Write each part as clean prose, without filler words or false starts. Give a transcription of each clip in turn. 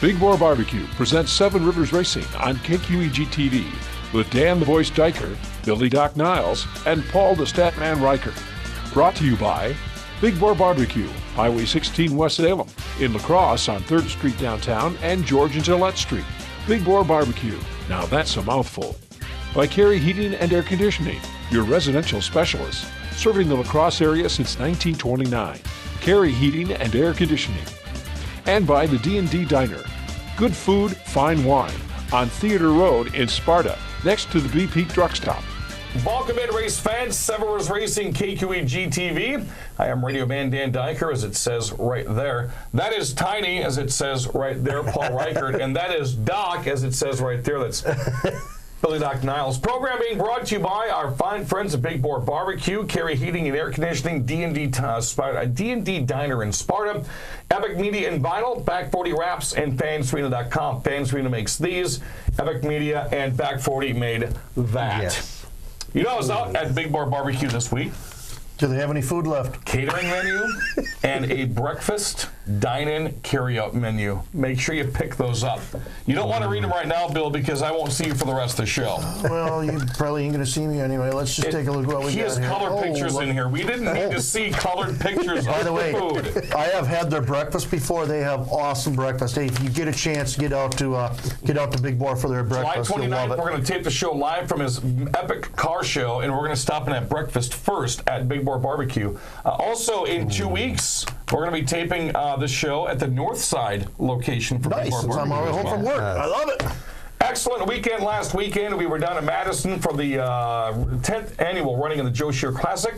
Big Boar Barbecue presents Seven Rivers Racing on KQEG-TV with Dan the Voice Diker, Billy Doc Niles, and Paul the Statman Riker. Brought to you by Big Boar Barbecue, Highway 16 West Salem, in La Crosse on 3rd Street downtown and George and Gillette Street. Big Boar Barbecue, now that's a mouthful. By Carey Heating and Air Conditioning, your residential specialist, serving the La Crosse area since 1929. Carey Heating and Air Conditioning. And by the D&D Diner. Good food, fine wine. On Theater Road in Sparta, next to the BP Truck Stop. Welcome in, race fans. Seven Rivers Racing, KQEG-TV. I am Radio Man Dan Diker, as it says right there. That is Tiny, as it says right there, Paul Reichert. And that is Doc, as it says right there. That's Billy Doc Niles. Program being brought to you by our fine friends at Big Boar Barbecue, Carey Heating and Air Conditioning, D&D Diner in Sparta, Epic Media and Vinyl, Back 40 Wraps, and Fansarena.com. Fansarena makes these. Epic Media and Back 40 made that. Yes. You know, I was out at Big Boar Barbecue this week. Do they have any food left? Catering menu and a breakfast dine-in carry-out menu. Make sure you pick those up. You don't want to read them right now, Bill, because I won't see you for the rest of the show. Well, you probably ain't going to see me anyway. Let's just take a look at what we got here. He has color pictures in here. We didn't need to see colored pictures of the food. I have had their breakfast before. They have awesome breakfast. Hey, if you get a chance, get out to Big Boar for their breakfast. July 29th, we're going to tape the show live from his epic car show, and we're going to stop in at breakfast first at Big Boar Barbecue. Also, in 2 weeks, we're going to be taping this show at the North Side location for Big Boar Barbecue. I'm already home from work. I love it. Excellent weekend last weekend. We were down in Madison for the 10th annual running of the Joe Shear Classic.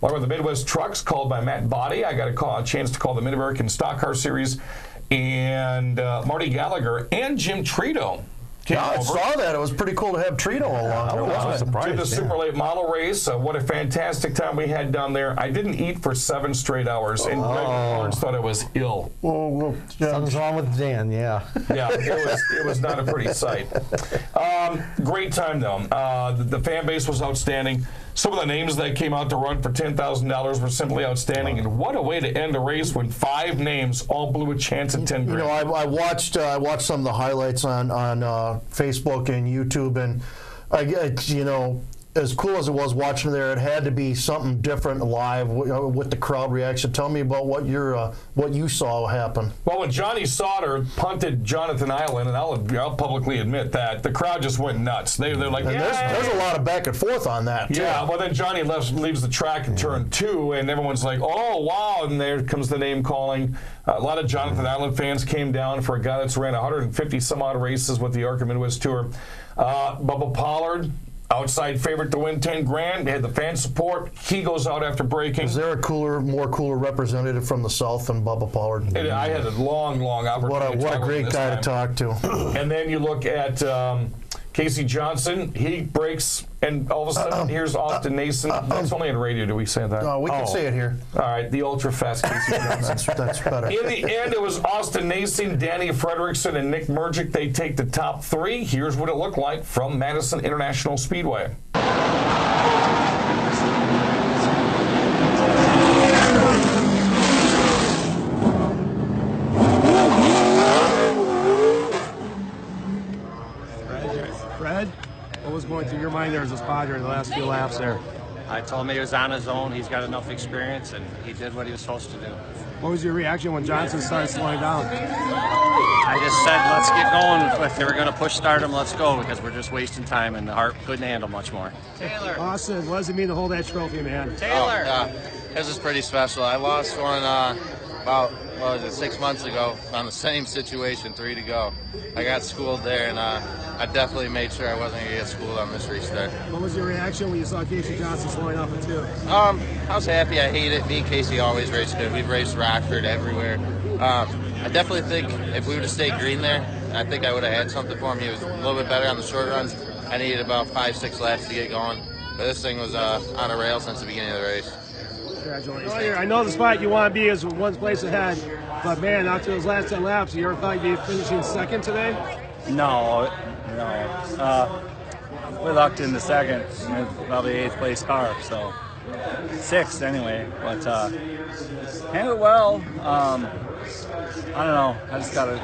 Along with the Midwest Trucks, called by Matt Body. I got a chance to call the Mid-American Stock Car Series. And Marty Gallagher and Jim Trito. I saw that. It was pretty cool to have Trito along there. I was surprised. Did the Super Late Model race. What a fantastic time we had down there. I didn't eat for 7 straight hours, and Greg Barnes thought I was ill. Something's wrong with Dan, yeah. Yeah, it was not a pretty sight. Great time, though. The fan base was outstanding. Some of the names that came out to run for $10,000 were simply outstanding, and what a way to end a race when 5 names all blew a chance at 10 grand. You know, I watched some of the highlights on Facebook and YouTube, and as cool as it was watching there, it had to be something different live with the crowd reaction. Tell me about what you saw happen. Well, when Johnny Sauter punted Jonathan Island, and I'll publicly admit that, the crowd just went nuts. They're like, and there's a lot of back and forth on that, too. Yeah, well, then Johnny leaves the track in turn 2, and everyone's like, oh, wow, and there comes the name calling. A lot of Jonathan Island fans came down for a guy that's ran 150-some-odd races with the ARCA Midwest Tour. Bubba Pollard, outside favorite to win 10 grand. They had the fan support. He goes out after braking. Is there a more cooler representative from the South than Bubba Pollard? I had a long opportunity. What a great guy to talk to. And then you look at Casey Johnson. He breaks, and all of a sudden, here's Austin Nason. That's only on radio. Do we say that? We can say it here. All right, the ultra-fast Casey Johnson. That's better. In the end, it was Austin Nason, Danny Fredrickson, and Nick Mergic. They take the top 3. Here's what it looked like from Madison International Speedway. Fred, what was going through your mind there as a spotter in the last few laps there? I told him he was on his own. He's got enough experience, and he did what he was supposed to do. What was your reaction when Johnson started slowing down? I just said, let's get going. If they were going to push start him, let's go, because we're just wasting time, and the heart couldn't handle much more. Taylor. Austin, what does it mean to hold that trophy, man? Taylor. This is pretty special. I lost one about 6 months ago on the same situation, 3 to go. I got schooled there, and I definitely made sure I wasn't going to get schooled on this restart. What was your reaction when you saw Casey Johnson slowing off at 2? I was happy. I hate it. Me and Casey always race good. We've raced Rockford everywhere. I definitely think if we would have stayed green there, I think I would have had something for him. He was a little bit better on the short runs. I needed about 5-6 laps to get going. But this thing was on a rail since the beginning of the race. Congratulations. I know the spot you want to be is one place ahead, but man, after those last 10 laps, you ever thought you'd be finishing second today? No. We lucked in the second, probably 8th place car, so 6th anyway. But handled it well. I don't know. I just gotta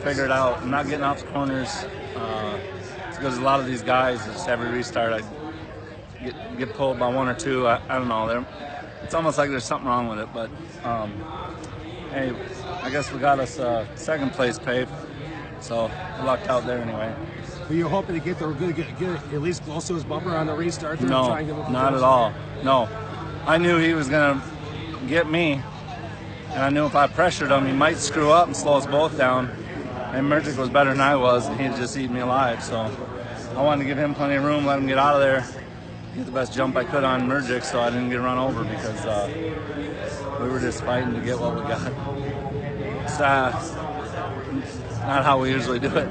figure it out. I'm not getting off the corners. It's because a lot of these guys, just every restart, I get pulled by one or two. I don't know. It's almost like there's something wrong with it. But hey, I guess we got us second place pay, so we lucked out there anyway. Were you hoping to get at least close to his bumper on the restart? No, not at all. No, I knew he was gonna get me, and I knew if I pressured him, he might screw up and slow us both down. And Mergic was better than I was, and he'd just eat me alive. So I wanted to give him plenty of room, let him get out of there, get the best jump I could on Mergic, so I didn't get run over because we were just fighting to get what we got. It's not how we usually do it.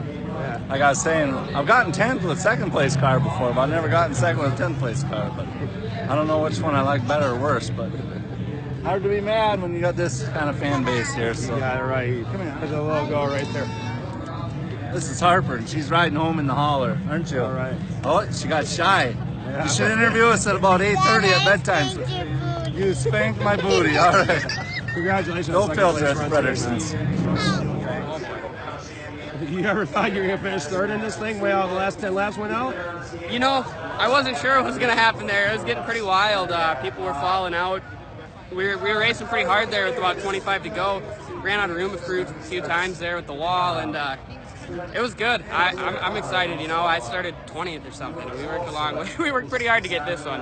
Like I was saying, I've gotten 10th with second place car before, but I've never gotten second with a 10th place car. But I don't know which one I like better or worse, but hard to be mad when you got this kind of fan base here. So. You got it right. Come here. There's a logo right there. This is Harper, and she's riding home in the hauler, aren't you? All right. Oh, she got shy. Yeah. You should interview us at about 8:30 at bedtime. You spanked my booty. All right. Congratulations. Go filter at Fredericks. You ever thought you were going to finish third in this thing? Well, the last 10 laps went out? You know, I wasn't sure what was going to happen there. It was getting pretty wild. People were falling out. We were racing pretty hard there with about 25 to go. Ran out of room a few times there with the wall, and it was good. I'm excited. You know, I started 20th or something. We worked along. We worked pretty hard to get this one.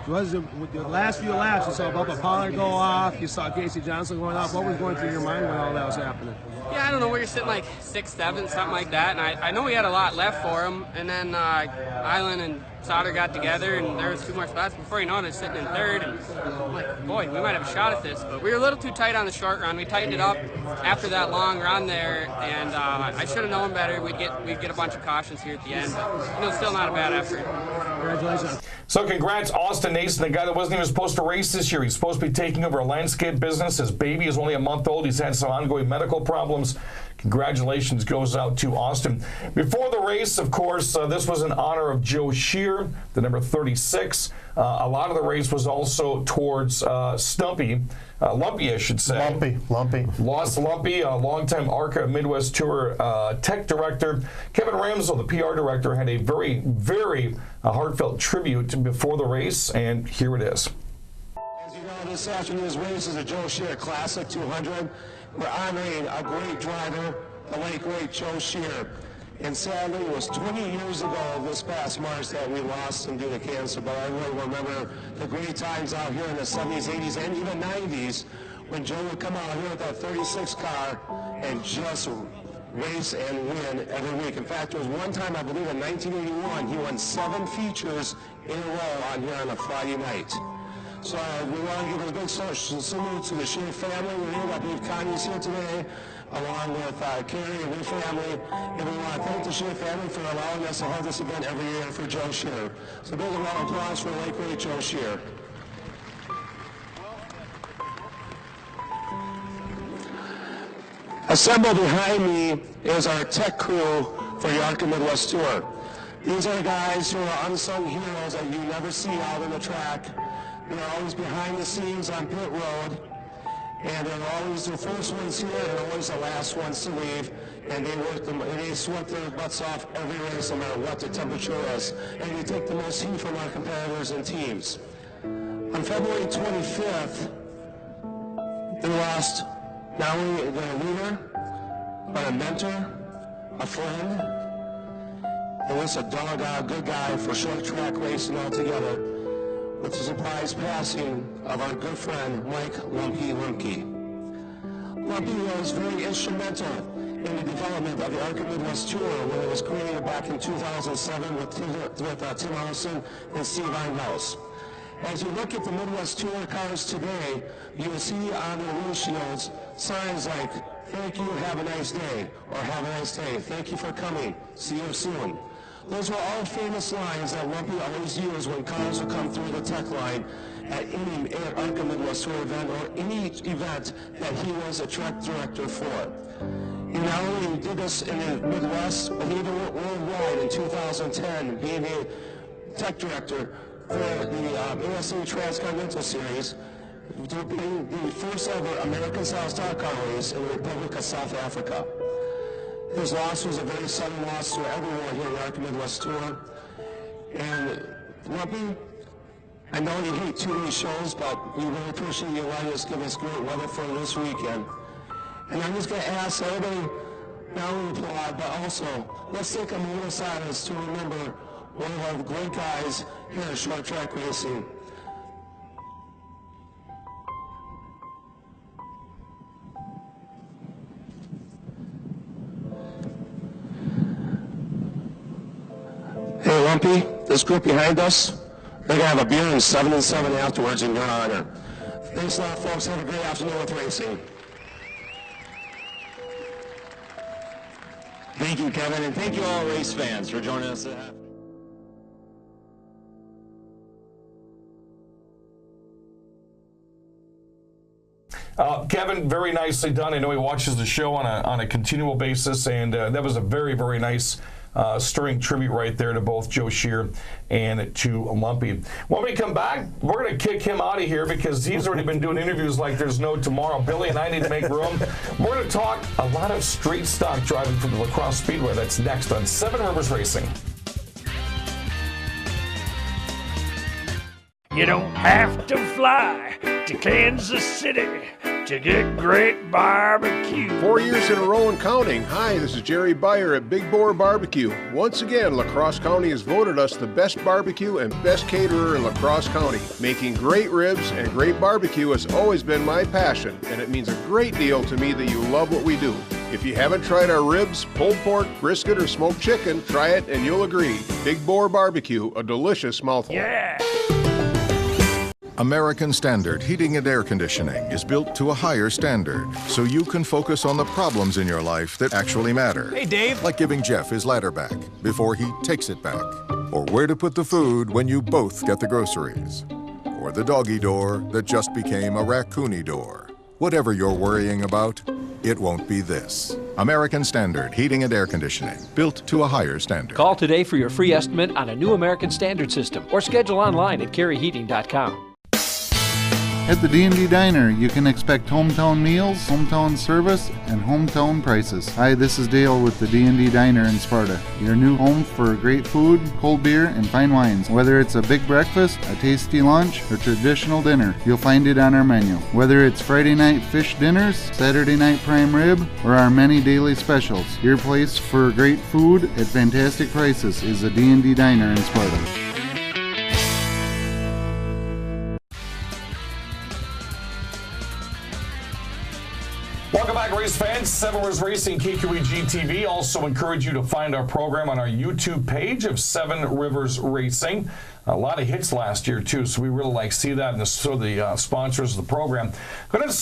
Was with the last few laps, you saw Bubba Pollard go off. You saw Casey Johnson going off. What was going through your mind when all that was happening? Yeah, I don't know. We were sitting like 6th, 7th, something like that, and I know we had a lot left for him. And then Island and Sauter got together, and there was 2 more spots. Before you know it, they're sitting in third, and I'm like, boy, we might have a shot at this. But we were a little too tight on the short run. We tightened it up after that long run there, and I should have known better. We'd get a bunch of cautions here at the end, but still not a bad effort. Congratulations. So congrats, Austin Nason, the guy that wasn't even supposed to race this year. He's supposed to be taking over a landscape business. His baby is only a month old. He's had some ongoing medical problems. Congratulations goes out to Austin. Before the race, of course, this was in honor of Joe Shear, the number 36. A lot of the race was also towards Lumpy, I should say. Lumpy. Lost Lumpy, a longtime ARCA Midwest Tour tech director. Kevin Ramsell, the PR director, had a very, very heartfelt tribute before the race, and here it is. As you know, this afternoon's race is the Joe Shear Classic 200. We're honoring a great driver, the late great Joe Shear. And sadly, it was 20 years ago this past March that we lost him due to cancer. But I really remember the great times out here in the 70s, 80s, and even 90s when Joe would come out here with that 36 car and just race and win every week. In fact, there was one time, I believe in 1981, he won 7 features in a row on here on a Friday night. So we want to give a big salute to the Shear family. We're here, I believe Connie's here today, along with Carrie and her family. And we want to thank the Shear family for allowing us to hold this event every year for Joe Shear. So big round of applause for the late great Joe Shear. Assembled behind me is our tech crew for the ARCA Midwest Tour. These are the guys who are unsung heroes that you never see out on the track. They're always behind the scenes on pit road, and they're always the first ones here and always the last ones to leave. And they sweat their butts off every race, no matter what the temperature is. And they take the most heat from our competitors and teams. On February 25th, they lost not only their leader, but a mentor, a friend, and just a doggone good guy for short track racing altogether, with the surprise passing of our good friend, Mike Lumpy Lemke. Lumpy was very instrumental in the development of the ARCA Midwest Tour when it was created back in 2007 with Tim Allison and Steve Einhaus. As you look at the Midwest Tour cars today, you will see on their windshields signs like, "Thank you, have a nice day," or "Have a nice day, thank you for coming, see you soon." Those were all famous lines that Lumpy always used when cars would come through the tech line at any ARCA Midwest Tour event or any event that he was a track director for. He not only did this in the Midwest, but even worldwide in 2010, being a tech director for the ASA Transcontinental Series, being the first ever American-style stock car race in the Republic of South Africa. His loss was a very sudden loss to everyone here at the Arc Midwest Tour. And Lumpy, I know you hate too many shows, but we really appreciate you letting us give us great weather for this weekend. And I'm just going to ask everybody, not only applaud, but also let's take a moment of silence to remember one of our great guys here at Short Track Racing. Hey Lumpy, this group behind us, they're going to have a beer and 7 and 7 afterwards in your honor. Thanks a lot, folks. Have a great afternoon with racing. Thank you, Kevin, and thank you all race fans for joining us. Kevin, very nicely done. I know he watches the show on a continual basis, and that was a very, very nice stirring tribute right there to both Joe Shear and to Lumpy. When we come back, we're going to kick him out of here because he's already been doing interviews like there's no tomorrow. Billy and I need to make room. We're going to talk a lot of street stock driving from the La Crosse Speedway. That's next on Seven Rivers Racing. You don't have to fly to Kansas City to get great barbecue. 4 years in a row and counting. Hi, this is Jerry Beyer at Big Boar Barbecue. Once again, La Crosse County has voted us the best barbecue and best caterer in La Crosse County. Making great ribs and great barbecue has always been my passion, and it means a great deal to me that you love what we do. If you haven't tried our ribs, pulled pork, brisket, or smoked chicken, try it and you'll agree. Big Boar Barbecue, a delicious mouthful. Yeah! American Standard Heating and Air Conditioning is built to a higher standard, so you can focus on the problems in your life that actually matter. Hey, Dave. Like giving Jeff his ladder back before he takes it back. Or where to put the food when you both get the groceries. Or the doggy door that just became a raccoony door. Whatever you're worrying about, it won't be this. American Standard Heating and Air Conditioning, built to a higher standard. Call today for your free estimate on a new American Standard system or schedule online at careyheating.com. At the D&D Diner, you can expect hometown meals, hometown service, and hometown prices. Hi, this is Dale with the D&D Diner in Sparta, your new home for great food, cold beer, and fine wines. Whether it's a big breakfast, a tasty lunch, or traditional dinner, you'll find it on our menu. Whether it's Friday night fish dinners, Saturday night prime rib, or our many daily specials, your place for great food at fantastic prices is the D&D Diner in Sparta. Welcome back, race fans. Seven Rivers Racing, KQEG TV. Also encourage you to find our program on our YouTube page of Seven Rivers Racing. A lot of hits last year, too, so we really like to see that, and so the sponsors of the program. Going to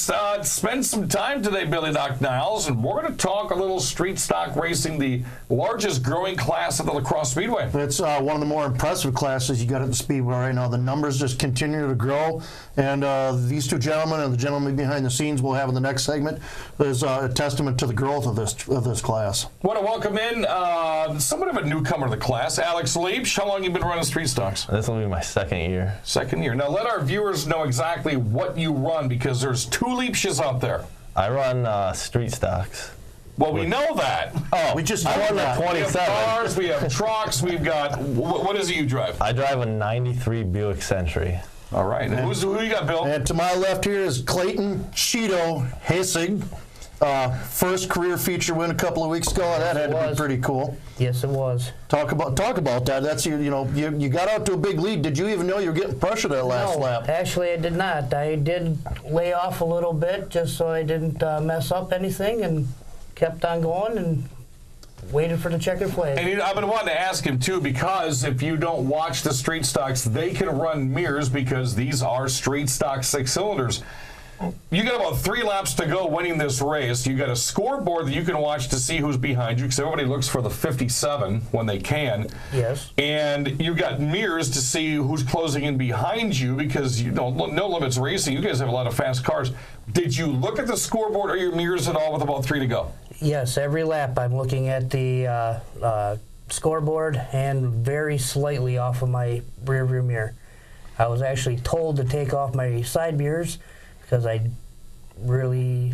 spend some time today, Billy Doc Niles, and we're going to talk a little street stock racing, the largest growing class at the La Crosse Speedway. It's one of the more impressive classes you got at the Speedway right now. The numbers just continue to grow, and these two gentlemen and the gentleman behind the scenes we'll have in the next segment is a testament to the growth of this class. I want to welcome in somewhat of a newcomer to the class, Alex Liebsch. How long have you been running street stocks? This will be my second year. Second year. Now let our viewers know exactly what you run, because there's two Liebsches out there. I run street stocks. Well, we know that. Oh, we just I run the 27. We have cars, we have trucks, we've got, what is it you drive? I drive a 93 Buick Century. All right. And who you got, Bill? And to my left here is Clayton Haessig. First career feature win a couple of weeks ago. That had to be pretty cool. Yes, it was. Talk about that. That's you got out to a big lead. Did you even know you were getting pressure that last lap? Actually, I did not. I did lay off a little bit just so I didn't mess up anything, and kept on going and waited for the checkered flag. And I've been wanting to ask him too, because if you don't watch the street stocks, they can run mirrors because these are street stock 6-cylinders. You got about 3 laps to go winning this race. You got a scoreboard that you can watch to see who's behind you, because everybody looks for the 57 when they can. Yes. And you got mirrors to see who's closing in behind you, because you know, No Limitz Racing, you guys have a lot of fast cars. Did you look at the scoreboard or your mirrors at all with about 3 to go? Yes, every lap I'm looking at the scoreboard and very slightly off of my rear view mirror. I was actually told to take off my side mirrors, because I really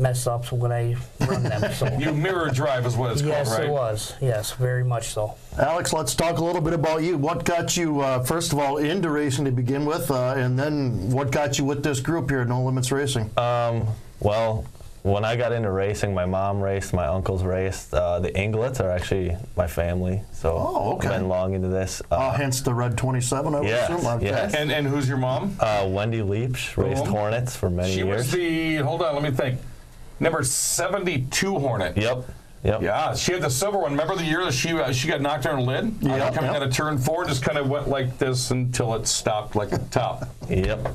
mess ups when I run them. So. You mirror drive is what it's called, right? Yes, it was. Yes, very much so. Alex, let's talk a little bit about you. What got you, first of all, into racing to begin with, and then what got you with this group here at No Limitz Racing? Well, when I got into racing, my mom raced, my uncles raced. The Inglets are actually my family, so I've been long into this. Hence the red 27, I would assume. Okay. Yes. And who's your mom? Wendy Liebsch, raced Hornets for many years. She was the, hold on, let me think, number 72 Hornet. Yep. Yeah, she had the silver one. Remember the year that she got knocked on her lid? Coming out of turn 4, just kind of went like this until it stopped like at the top. Yep.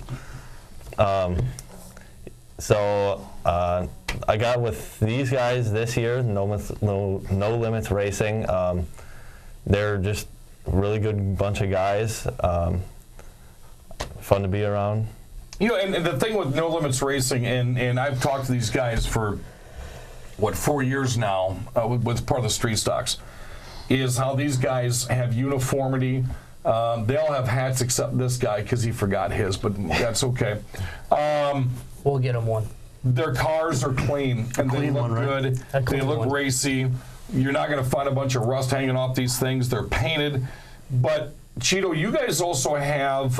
So I got with these guys this year, No Limitz Racing. They're just a really good bunch of guys. Fun to be around. You know, and the thing with No Limitz Racing, and I've talked to these guys for, 4 years now with part of the street stocks, is how these guys have uniformity. They all have hats except this guy because he forgot his, but that's okay. We'll get them one. Their cars are clean, and they look good. They look racy. You're not going to find a bunch of rust hanging off these things. They're painted. But, Cheeto, you guys also have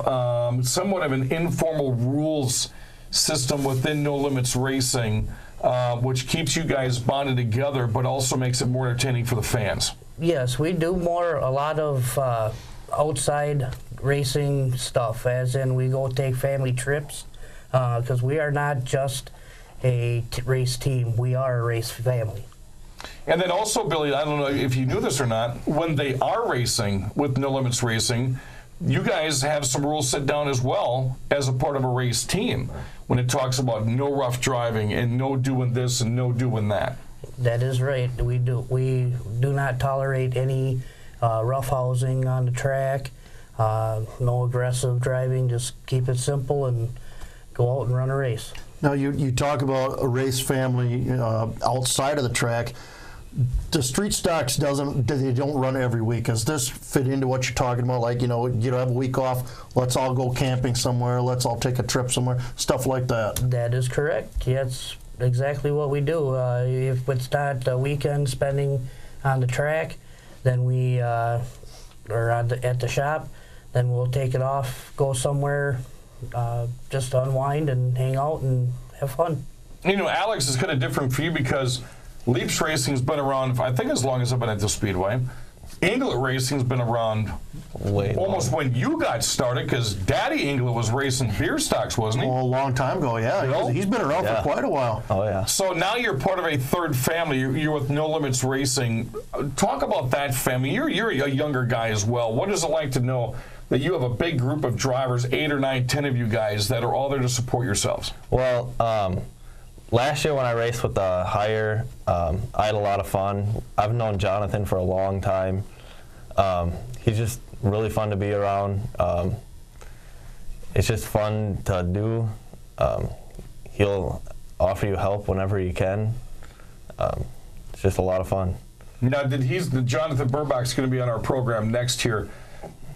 somewhat of an informal rules system within No Limitz Racing, which keeps you guys bonded together, but also makes it more entertaining for the fans. Yes, we do a lot of outside racing stuff, as in we go take family trips, because we are not just a race team, we are a race family. And then also, Billy, I don't know if you knew this or not, when they are racing with No Limitz Racing, you guys have some rules set down as well as a part of a race team when it talks about no rough driving and no doing this and no doing that. That is right. We do not tolerate any rough housing on the track, no aggressive driving, just keep it simple and go out and run a race. Now, you talk about a race family outside of the track. The street stocks they don't run every week. Does this fit into what you're talking about? Like, you have a week off, let's all go camping somewhere, let's all take a trip somewhere, stuff like that. That is correct. That's exactly what we do. If it's not a weekend spending on the track, then we are at the shop, then we'll take it off, go somewhere, just unwind and hang out and have fun. Alex, is kind of different for you because Liebsch Racing's been around, I think, as long as I've been at the Speedway. Inglet Racing's been around almost when you got started, because Daddy Inglet was racing beer stocks, wasn't he? Well, a long time ago, yeah. He's been around for quite a while. Oh, yeah. So now you're part of a third family. You're with No Limitz Racing. Talk about that family. You're a younger guy as well. What is it like to know that you have a big group of drivers, 8 or 9, 10 of you guys, that are all there to support yourselves? Well, last year when I raced with the Hire, I had a lot of fun. I've known Jonathan for a long time. He's just really fun to be around. It's just fun to do. He'll offer you help whenever he can. It's just a lot of fun. Now, Jonathan Burbach's going to be on our program next year.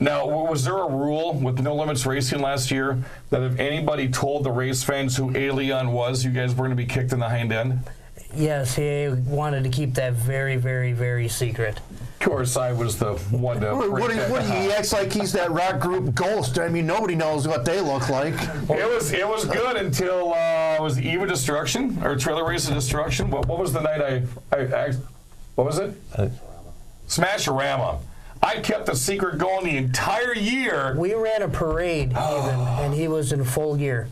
Now, was there a rule with No Limitz Racing last year that if anybody told the race fans who Eron was, you guys were going to be kicked in the hind end? Yes, he wanted to keep that very, very, very secret. Of course, I was the one to he acts like he's that rock group Ghost. I mean, nobody knows what they look like. It was good until was it Eve of Destruction or Trailer Race of Destruction? What was the night I what was it? Smash-a-Rama. I kept the secret going the entire year. We ran a parade and he was in full gear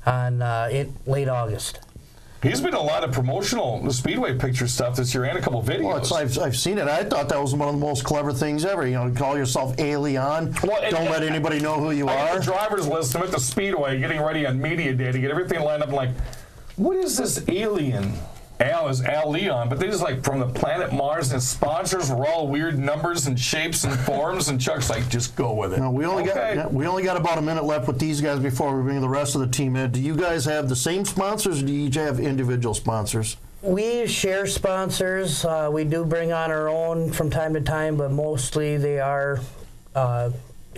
on late August. He's been in a lot of promotional Speedway picture stuff this year and a couple videos. Well, I've seen it. I thought that was one of the most clever things ever. Call yourself Eron. Don't let anybody know who you are. I got the driver's list. I'm at the Speedway getting ready on media day to get everything lined up. I'm like, what is this alien? Al is Al Leon, but they just from the planet Mars, and his sponsors were all weird numbers and shapes and forms, and Chuck's like, just go with it. No, we only got about a minute left with these guys before we bring the rest of the team in. Do you guys have the same sponsors, or do you each have individual sponsors? We share sponsors. We do bring on our own from time to time, but mostly they are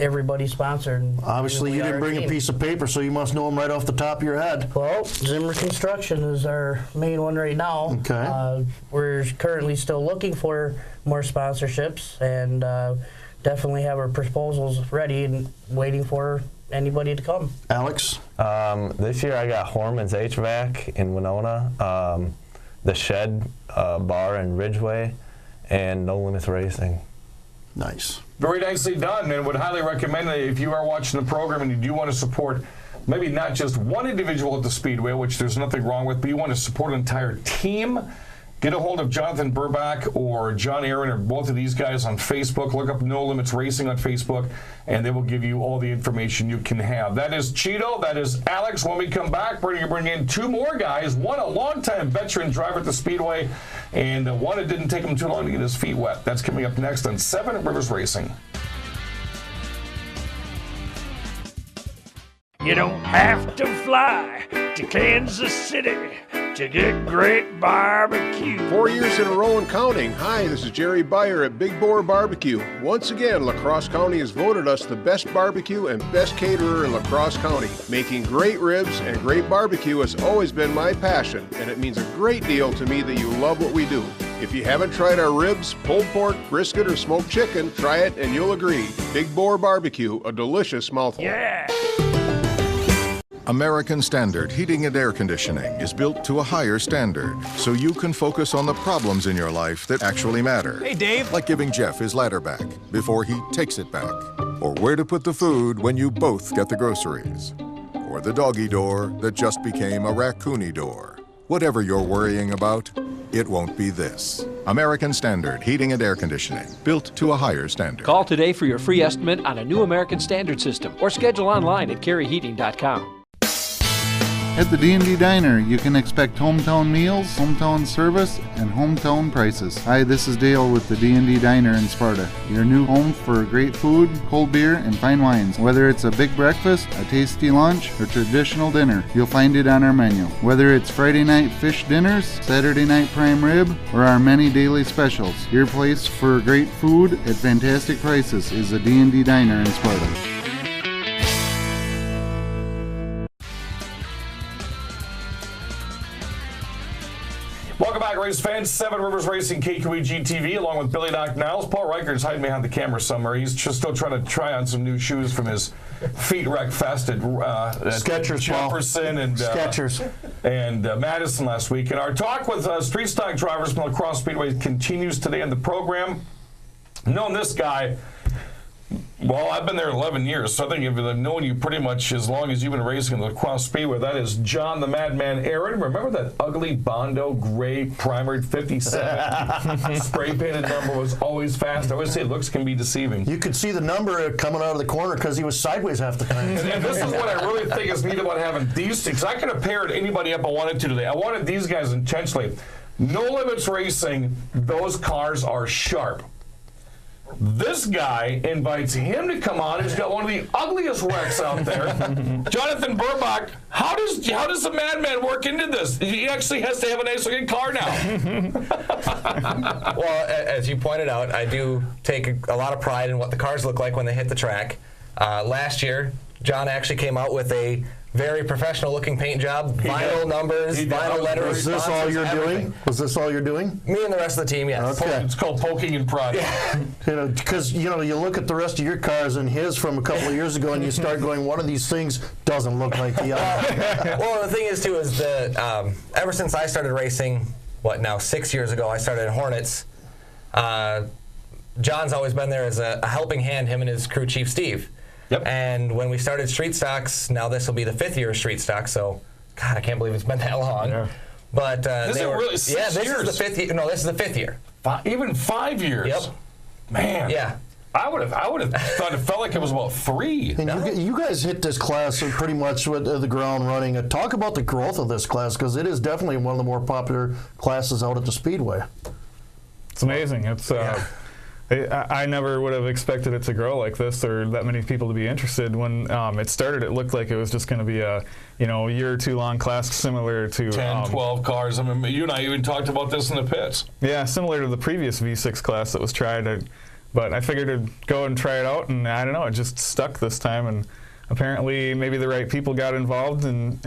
everybody's sponsored. Obviously, you didn't bring a piece of paper, so you must know them right off the top of your head. Well, Zimmer Construction is our main one right now. Okay. We're currently still looking for more sponsorships, and definitely have our proposals ready and waiting for anybody to come. Alex? This year I got Horman's HVAC in Winona, the Shed Bar in Ridgeway, and No Limitz Racing. Nice. Very nicely done, and would highly recommend that if you are watching the program and you do want to support maybe not just one individual at the Speedway, which there's nothing wrong with, but you want to support an entire team, get a hold of Jonathan Burbach or John Eron or both of these guys on Facebook. Look up No Limitz Racing on Facebook, and they will give you all the information you can have. That is Cheeto. That is Alex. When we come back, we're going to bring in two more guys. One, a longtime veteran driver at the Speedway, and one that didn't take him too long to get his feet wet. That's coming up next on Seven Rivers Racing. You don't have to fly to Kansas City to get great barbecue. 4 years in a row and counting. Hi, this is Jerry Beyer at Big Boar Barbecue. Once again, La Crosse County has voted us the best barbecue and best caterer in La Crosse County. Making great ribs and great barbecue has always been my passion, and it means a great deal to me that you love what we do. If you haven't tried our ribs, pulled pork, brisket, or smoked chicken, try it and you'll agree. Big Boar Barbecue, a delicious mouthful. Yeah! American Standard Heating and Air Conditioning is built to a higher standard, so you can focus on the problems in your life that actually matter. Hey, Dave. Like giving Jeff his ladder back before he takes it back. Or where to put the food when you both get the groceries. Or the doggy door that just became a raccoony door. Whatever you're worrying about, it won't be this. American Standard Heating and Air Conditioning, built to a higher standard. Call today for your free estimate on a new American Standard system or schedule online at careyheating.com. At the D&D Diner, you can expect hometown meals, hometown service, and hometown prices. Hi, this is Dale with the D&D Diner in Sparta, your new home for great food, cold beer, and fine wines. Whether it's a big breakfast, a tasty lunch, or traditional dinner, you'll find it on our menu. Whether it's Friday night fish dinners, Saturday night prime rib, or our many daily specials, your place for great food at fantastic prices is the D&D Diner in Sparta. Welcome back, race fans. Seven Rivers Racing, KQEG TV, along with Billy Doc Niles. Paul Reicher's hiding behind the camera somewhere. He's just still trying to try on some new shoes from his feet wreck fest at Skechers, Jefferson and Skechers and Madison last week. And our talk with street stock drivers from La Crosse Speedway continues today in the program. Knowing this guy, well, I've been there 11 years, so I think I've known you pretty much as long as you've been racing in the La Crosse Speedway. That is John the Madman Eron. Remember that ugly Bondo gray primered 57 spray painted number was always fast. I always say looks can be deceiving. You could see the number coming out of the corner because he was sideways half the time. And this is what I really think is neat about having these things. I could have paired anybody up I wanted to today. I wanted these guys intentionally. No Limitz Racing, those cars are sharp. This guy invites him to come on. He's got one of the ugliest wrecks out there. Jonathan Burbach, how does the Madman work into this? He actually has to have a nice looking car now. Well, as you pointed out, I do take a lot of pride in what the cars look like when they hit the track. Last year, John actually came out with a very professional looking paint job, vinyl numbers, vinyl letters. Was this all you're doing? Was this all you're doing? Me and the rest of the team, yes. Okay. It's called poking and prodding. Yeah. Because you look at the rest of your cars and his from a couple of years ago, and you start going, one of these things doesn't look like the other. Well, the thing is too is that ever since I started racing, 6 years ago, I started at Hornets. John's always been there as a helping hand, him and his crew chief Steve. Yep. And when we started Street Stocks, now this will be the 5th year of Street Stocks, so God, I can't believe it's been that long. Yeah. But this is really 6 years. Is the 5th year. No, this is the 5th year. Even 5 years. Yep. Man. Yeah. I would have thought it felt like it was about 3. And you guys hit this class pretty much with the ground running. Talk about the growth of this class, because it is definitely one of the more popular classes out at the Speedway. It's amazing. It's I never would have expected it to grow like this, or that many people to be interested. When it started, it looked like it was just going to be a year or two long class, similar to 10, 12 cars. I mean, you and I even talked about this in the pits. Yeah, similar to the previous V6 class that was tried. But I figured to go and try it out, and I don't know, it just stuck this time. And apparently, maybe the right people got involved and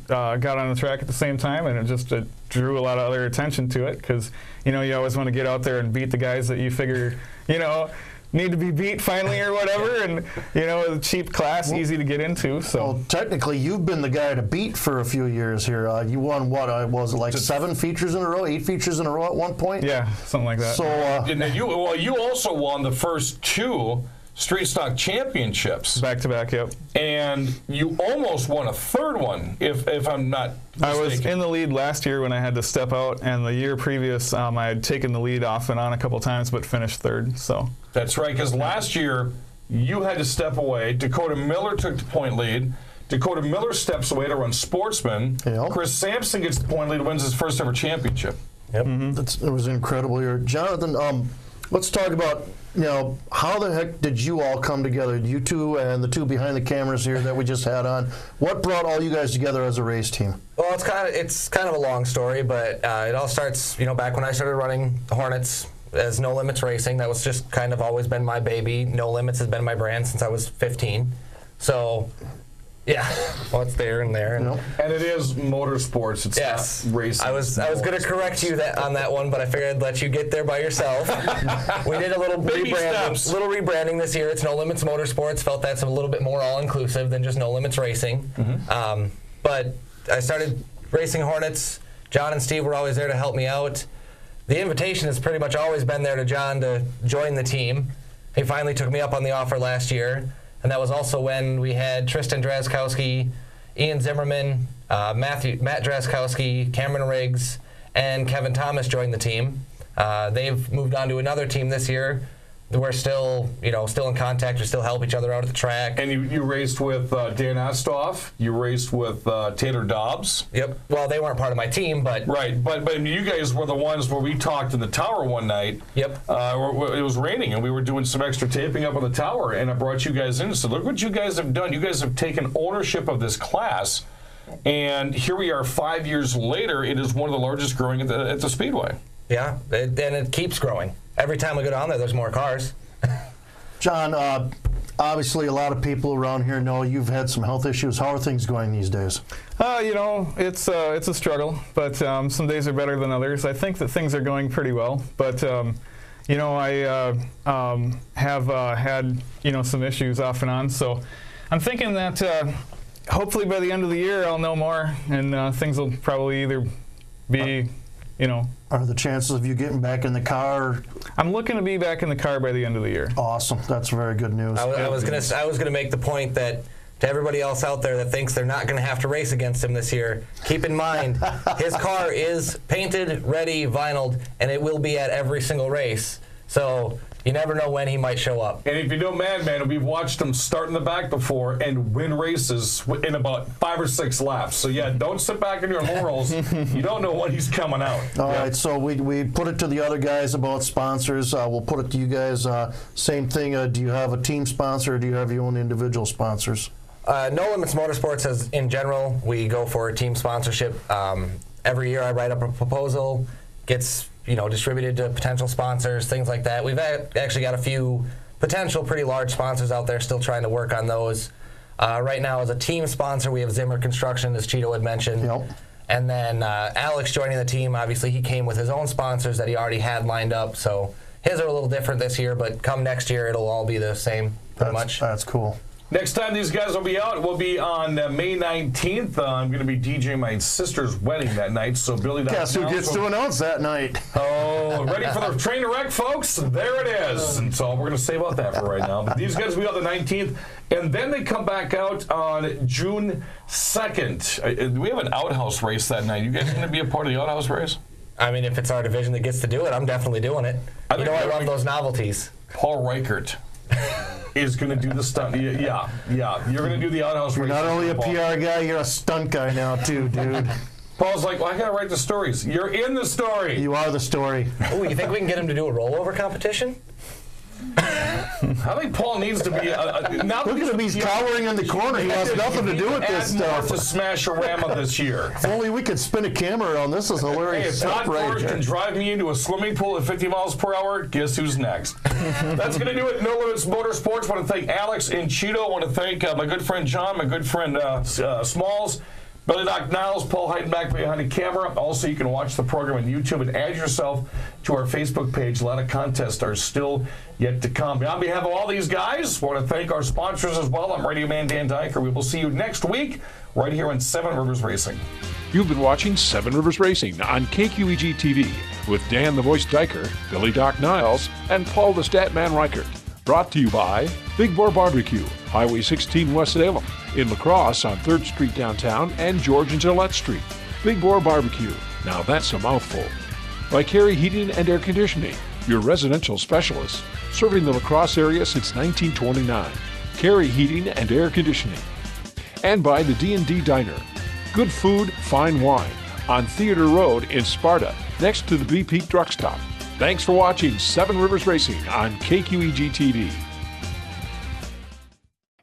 got on the track at the same time, and it just drew a lot of other attention to it because, you know, you always want to get out there and beat the guys that you figure, you know, need to be beat finally or whatever, and, you know, a cheap class, easy to get into. So well, technically, you've been the guy to beat for a few years here. You won, what, was it like 7 features in a row, 8 features in a row at one point? Yeah, something like that. So, and you also won the first 2 Street Stock Championships. Back-to-back, yep. And you almost won a 3rd one, if I'm not mistaken. I was in the lead last year when I had to step out, and the year previous I had taken the lead off and on a couple times, but finished 3rd. So that's right, because last year you had to step away. Dakota Miller took the point lead. Dakota Miller steps away to run Sportsman. Yep. Chris Sampson gets the point lead, wins his first ever championship. Yep. It was incredible here. Jonathan, let's talk about, you know, how the heck did you all come together? You two and the 2 behind the cameras here that we just had on. What brought all you guys together as a race team? Well, it's kind of a long story, but it all starts, you know, back when I started running the Hornets as No Limitz Racing. That was just kind of always been my baby. No Limitz has been my brand since I was 15. So, yeah, well, it's there and there. And it is motorsports. It's not racing. I was going to correct you on that one, but I figured I'd let you get there by yourself. We did a little rebranding this year. It's No Limitz Motorsports. Felt that's a little bit more all-inclusive than just No Limitz Racing. But I started racing Hornets. John and Steve were always there to help me out. The invitation has pretty much always been there to John to join the team. He finally took me up on the offer last year. And that was also when we had Tristan Drazkowski, Ian Zimmerman, Matt Drazkowski, Cameron Riggs, and Kevin Thomas joined the team. They've moved on to another team this year. We're still in contact. We still help each other out at the track. And you raced with Dan Astoff. You raced with Taylor Dobbs. Yep. Well, they weren't part of my team, but right. But you guys were the ones where we talked in the tower one night. Yep. It was raining, and we were doing some extra taping up on the tower, and I brought you guys in and said, "Look what you guys have done. You guys have taken ownership of this class." And here we are 5 years later. It is one of the largest growing at the Speedway. Yeah, and it keeps growing. Every time we go down there, there's more cars. John, obviously a lot of people around here know you've had some health issues. How are things going these days? You know, it's a struggle, but some days are better than others. I think that things are going pretty well, but you know, I have had, you know, some issues off and on, so I'm thinking that hopefully by the end of the year I'll know more, and things will probably either be, you know. Are the chances of you getting back in the car? I'm looking to be back in the car by the end of the year. Awesome. That's very good news. I was gonna make the point that to everybody else out there that thinks they're not going to have to race against him this year, keep in mind his car is painted, ready, vinyled, and it will be at every single race. So you never know when he might show up. And if you know Madman, we've watched him start in the back before and win races in about 5 or 6 laps. So yeah, don't sit back in your laurels. You don't know when he's coming out. All right, so we put it to the other guys about sponsors. We'll put it to you guys. Same thing. Do you have a team sponsor, or do you have your own individual sponsors? No Limitz Motorsports, as in general, we go for a team sponsorship. Every year I write up a proposal, gets distributed to potential sponsors, things like that. We've actually got a few potential pretty large sponsors out there, still trying to work on those. Right now as a team sponsor, we have Zimmer Construction, as Cheeto had mentioned. Yep. And then Alex joining the team, obviously he came with his own sponsors that he already had lined up, so his are a little different this year, but come next year it'll all be the same pretty much. That's cool. Next time these guys will be out, will be on May 19th. I'm going to be DJing my sister's wedding that night, so Billy... Guess who gets to announce that night? Oh, ready for the train to wreck, folks? There it is. And so we're going to say about that for right now. But these guys will be out the 19th, and then they come back out on June 2nd. We have an outhouse race that night. You guys going to be a part of the outhouse race? I mean, if it's our division that gets to do it, I'm definitely doing it. I love those novelties. Paul Reichert is going to do the stunt. Yeah. You're going to do the outhouse race. You're not only a PR guy, you're a stunt guy now, too, dude. Paul's like, well, I got to write the stories. You're in the story. You are the story. Oh, you think we can get him to do a rollover competition? I think Paul needs to be. Now Look at him, he's cowering in the corner. He has nothing to do with this stuff. To Smash-A-Rama this year. If only we could spin a camera around this. Is hilarious. Hey, if Todd Ford can drive me into a swimming pool at 50 miles per hour, guess who's next? That's going to do it. No Limitz Motorsports. I want to thank Alex and Cheeto. I want to thank my good friend John, my good friend Smalls, Billy Doc Niles, Paul Heidenbach behind the camera. Also, you can watch the program on YouTube and add yourself to our Facebook page. A lot of contests are still yet to come. On behalf of all these guys, I want to thank our sponsors as well. I'm Radio Man Dan Diker. We will see you next week right here on 7 Rivers Racing. You've been watching 7 Rivers Racing on KQEG TV with Dan the Voice Diker, Billy Doc Niles, and Paul the Statman Reichert. Brought to you by Big Boar Barbecue, Highway 16 West Salem, in La Crosse on 3rd Street downtown and George and Gillette Street. Big Boar Barbecue, now that's a mouthful. By Carey Heating and Air Conditioning, your residential specialist, serving the La Crosse area since 1929. Carey Heating and Air Conditioning. And by the D&D Diner, good food, fine wine, on Theater Road in Sparta, next to the BP Truck Stop. Thanks for watching 7 Rivers Racing on KQEG TV.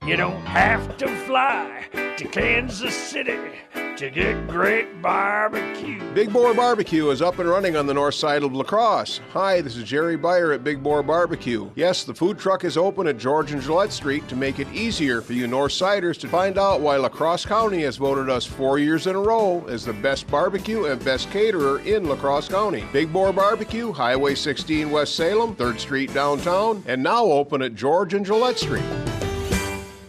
You don't have to fly to Kansas City to get great barbecue. Big Boar Barbecue is up and running on the north side of La Crosse. Hi, this is Jerry Beyer at Big Boar Barbecue. Yes, the food truck is open at George and Gillette Street to make it easier for you north siders to find out why La Crosse County has voted us 4 years in a row as the best barbecue and best caterer in La Crosse County. Big Boar Barbecue, Highway 16 West Salem, 3rd Street downtown, and now open at George and Gillette Street.